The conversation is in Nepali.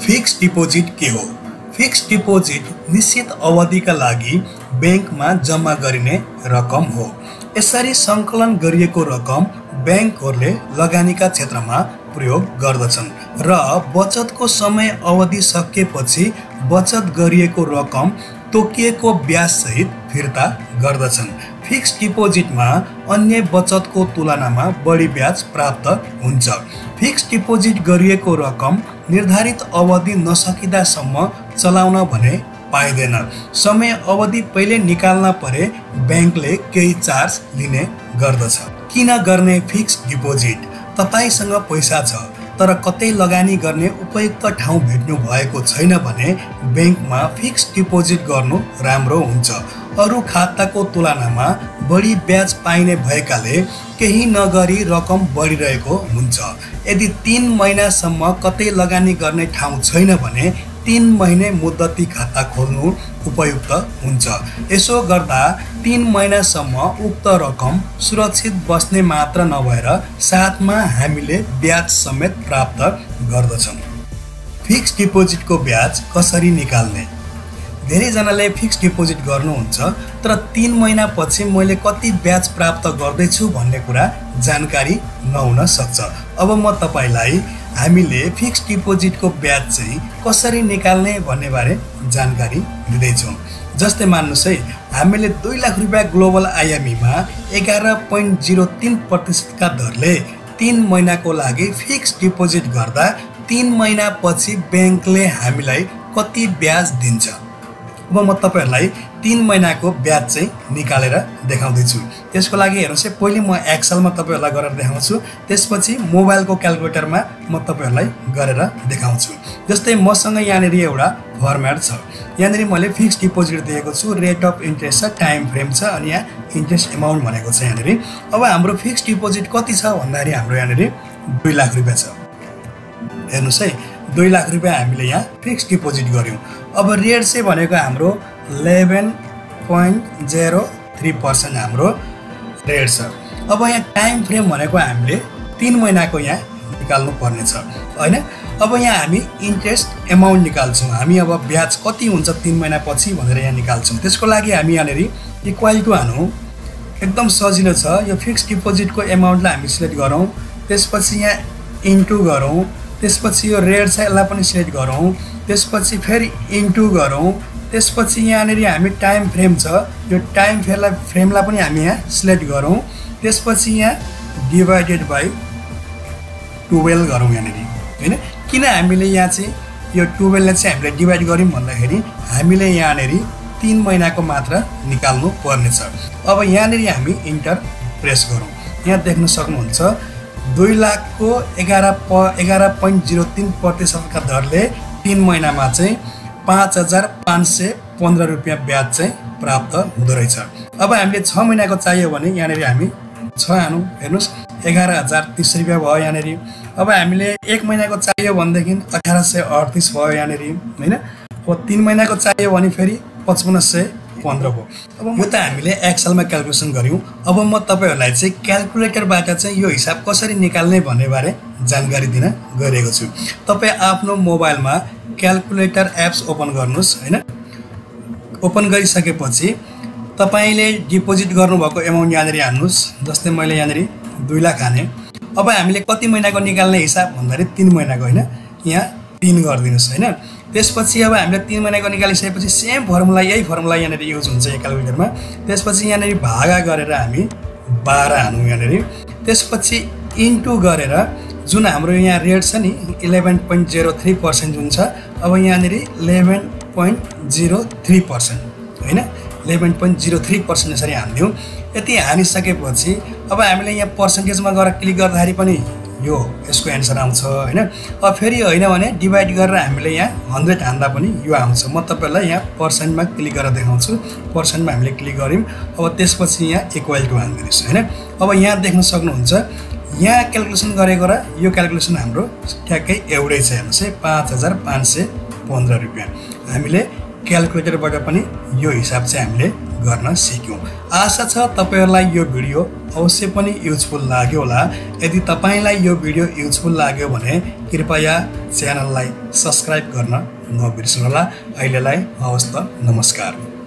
फिक्स्ड डिपोजिट के हो? फिक्स्ड डिपोजिट निश्चित अवधिका लागि बैंकमा जम्मा गरिने रकम हो। यसरी सङ्कलन गरिएको रकम बैंकहरूले लगानीका क्षेत्रमा प्रयोग गर्दछन् र बचतको समय अवधि सकिएपछि बचत गरिएको रकम तोकिएको ब्याजसहित फिर्ता गर्दछन्। फिक्स्ड डिपोजिटमा अन्य बचतको तुलनामा बढी ब्याज प्राप्त हुन्छ। फिक्स्ड डिपोजिट गरिएको रकम निर्धारित अवधि नसकिदासम्म चलाउन भने पाइँदैन। समय अवधि पहिले निकाल्न परे बैंकले केही चार्ज लिने गर्दछ। किन गर्ने फिक्स्ड डिपोजिट? तपाईसँग पैसा छ तर कतै लगानी गर्ने उपयुक्त ठाउँ भेट्नु भएको छैन भने बैंकमा फिक्स्ड डिपोजिट गर्नु राम्रो हुन्छ। अरू खाताको तुलनामा बढी ब्याज पाइने भएकाले केही नगरी रकम बढिरहेको हुन्छ। यदि 3 महिनासम्म कतै लगानी गर्ने ठाउँ छैन भने 3 महिने मुद्दती खाता खोल्नु उपयुक्त हुन्छ। यसो गर्दा 3 महिनासम्म उक्त रकम सुरक्षित बस्ने मात्र नभएर साथमा हामीले ब्याज समेत प्राप्त गर्दछौँ। फिक्स्ड डिपोजिटको ब्याज कसरी निकाल्ने? धेरैजनाले फिक्स्ड डिपोजिट गर्नुहुन्छ तर 3 महिनापछि मैले कति ब्याज प्राप्त गर्दैछु भन्ने कुरा जानकारी नहुन सक्छ। अब म तपाईलाई हामीले फिक्स्ड डिपोजिटको ब्याज चाहिँ कसरी निकाल्ने भन्ने बारे जानकारी दिँदैछौँ। जस्तै मान्नुहोस् है, हामीले 2 लाख रुपियाँ ग्लोबल आइएमईमा 11.03% का दरले 3 महिनाको लागि फिक्स्ड डिपोजिट गर्दा 3 महिनापछि बैंकले हामीलाई कति ब्याज दिन्छ? अब म तपाईहरुलाई 3 महिनाको ब्याज चाहिँ निकालेर देखाउँदैछु। त्यसको लागि हेर्नुस् है, पहिले म एक्सेलमा तपाईहरुलाई गरेर देखाउँछु, त्यसपछि मोबाइलको क्याल्कुलेटरमा म तपाईहरुलाई गरेर देखाउँछु। जस्तै मसँग यहाँनेर एउटा फर्म्याट छ। यहाँनेर मैले फिक्स्ड डिपोजिट दिएको छु, रेट अफ इन्ट्रेस्ट छ, टाइम फ्रेम छ अनि यहाँ इन्ट्रेस्ट अमाउन्ट भनेको छ यहाँनेर। अब हाम्रो फिक्स्ड डिपोजिट कति छ भन्दाखेरि हाम्रो यहाँनेर 2 लाख रुपियाँ छ। हेर्नुस् है, 2 लाख रुपियाँ हामीले यहाँ फिक्स्ड डिपोजिट गर्यौं। अब रेट चाहिँ भनेको हाम्रो 11.03% हाम्रो रेट छ। अब यहाँ टाइम फ्रेम भनेको हामीले 3 महिनाको यहाँ निकाल्नु पर्ने छ हैन। अब यहाँ हामी इन्ट्रेस्ट अमाउन्ट निकाल्छौं। हामी अब ब्याज कति हुन्छ 3 महिनापछि भनेर यहाँ निकाल्छौं। त्यसको लागि हामी यहाँनेर इक्वल टु हानौं। एकदम सजिलो छ। यो फिक्स्ड डिपोजिटको अमाउन्टलाई हामी सिलेक्ट गरौँ, त्यसपछि यहाँ इन्टु गरौँ, त्यसपछि यो रेट छ यसलाई पनि सिलेक्ट गरौँ, त्यसपछि फेरि इन्टु गरौँ, त्यसपछि यहाँनेर हामी टाइम फ्रेम छ, यो टाइम फ्रेमलाई पनि हामी यहाँ सिलेक्ट गरौँ, त्यसपछि यहाँ डिवाइडेड बाइ 12 गरौँ यहाँनेर हैन। किन हामीले यहाँ चाहिँ यो 12 लाई चाहिँ हामीले डिवाइड गर्यौं भन्दाखेरि हामीले यहाँनेर 3 महिनाको मात्र निकाल्नु पर्ने छ। अब यहाँनेर हामी इन्टर प्रेस गरौँ। यहाँ देख्न सक्नुहुन्छ 2 लाखको 11.03% का दरले 3 महिनामा चाहिँ 5515 रुपियाँ ब्याज चाहिँ प्राप्त हुँदो रहेछ। अब हामीले 6 महिनाको चाहियो भने यहाँनेर हामी 6 हानौँ। हेर्नुस् 11030 रुपियाँ भयो यहाँनेर। अब हामीले 1 महिनाको चाहियो भनेदेखि 1838 भयो यहाँनेर हैन। अब 3 महिनाको चाहियो भने फेरि 5515 भयो। अब यो त हामीले एक्सेलमा क्याल्कुलेसन गर्यौं। अब म तपाईहरुलाई चाहिँ क्याल्कुलेटरबाट चाहिँ यो हिसाब कसरी निकाल्ने भन्ने बारे जानकारी दिन गएको छु। तपाई आफ्नो मोबाइलमा क्याल्कुलेटर एप्स ओपन गर्नुस् हैन। ओपन गरिसकेपछि तपाईले डिपोजिट गर्नुभएको अमाउन्ट यहाँनेर हाल्नुस्। जस्तै मैले यहाँनेर 2 लाख हाने। अब हामीले कति महिनाको निकाल्ने हिसाब भन्दाखेरि 3 महिनाको हैन। यहाँ 3 गरिदिनुस् हैन। त्यसपछि अब हामीले 3 महिनाको निकालिसकेपछि सेम फर्मुला, यही फर्मुला यहाँनेर युज हुन्छ यो क्याल्कुलेटरमा। त्यसपछि यहाँनेर भागा गरेर हामी 12 हानौँ यहाँनेर। त्यसपछि इन्टु गरेर जुन हाम्रो यहाँ रेट छ नि 11.03% जुन छ, अब यहाँनेर 11.03% हैन, 11.03% यसरी हान्दियौ। यति हानिसकेपछि अब हामीले यहाँ पर्सेन्टेजमा गएर क्लिक गर्दाखेरि पनि यो यसको एन्सर आउँछ हैन। अब फेरि हैन भने डिवाइड गरेर हामीले यहाँ 100 हान्दा पनि यो आउँछ। म तपाईलाई यहाँ पर्सेन्टमा क्लिक गरेर देखाउँछु। पर्सेन्टमा हामीले क्लिक गर्यौं। अब त्यसपछि यहाँ इक्वल टु हान्दिनुस् हैन। अब यहाँ देख्न सक्नुहुन्छ यहाँ क्याल्कुलेसन गरेको र यो क्याल्कुलेसन हाम्रो ठ्याक्कै एउटै छ। हेर्नुस् है 5515 रुपियाँ हामीले क्याल्कुलेटरबाट पनि यो हिसाब चाहिँ हामीले गर्न सिक्यौं। आशा छ तपाईहरुलाई यो भिडियो अवश्य पनि युजफुल लाग्यो होला। यदि तपाईलाई यो भिडियो युजफुल लाग्यो भने कृपया च्यानललाई सब्स्क्राइब गर्न नबिर्सनुहोला। अहिलेलाई हवस् त, नमस्कार।